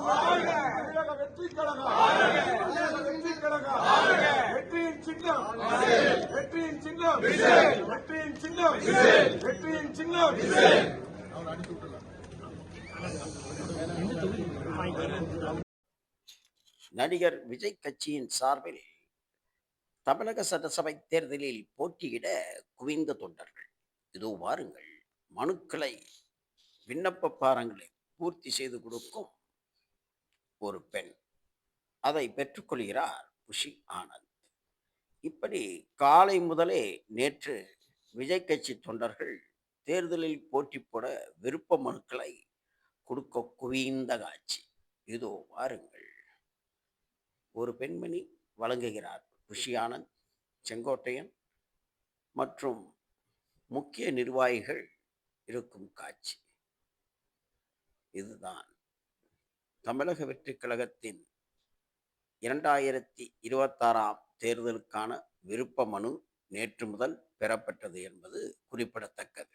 தமிழக வெற்றி கழகம் வெற்றி கழகம் வெற்றியின் சின்னம் வெற்றியின் சின்னம் வெற்றியின் சின்னம் வெற்றியின் சின்னம். நடிகர் விஜய் கட்சியின் சார்பில் தமிழக சட்டசபை தேர்தலில் போட்டியிட குவிந்த தொண்டர்கள். இதோ வாருங்கள், மனுக்களை விண்ணப்ப பாரங்களை பூர்த்தி செய்து கொடுக்கும் ஒரு பெண். அதை பெற்றுக்கொள்கிறார் குஷி ஆனந்த். இப்படி காலை முதலே நேற்று விஜய் கட்சி தொண்டர்கள் தேர்தலில் போட்டி போட விருப்ப மனுக்களை கொடுக்க குவிந்த காட்சி. இதோ வாருங்கள், ஒரு பெண்மணி வழங்குகிறார். குஷி ஆனந்த், செங்கோட்டையன் மற்றும் முக்கிய நிர்வாகிகள் இருக்கும் காட்சி. இதுதான் தமிழக வெற்றி கழகத்தின் 2026 தேர்தலுக்கான விருப்ப மனு நேற்று முதல் பெறப்பட்டது என்பது குறிப்பிடத்தக்கது.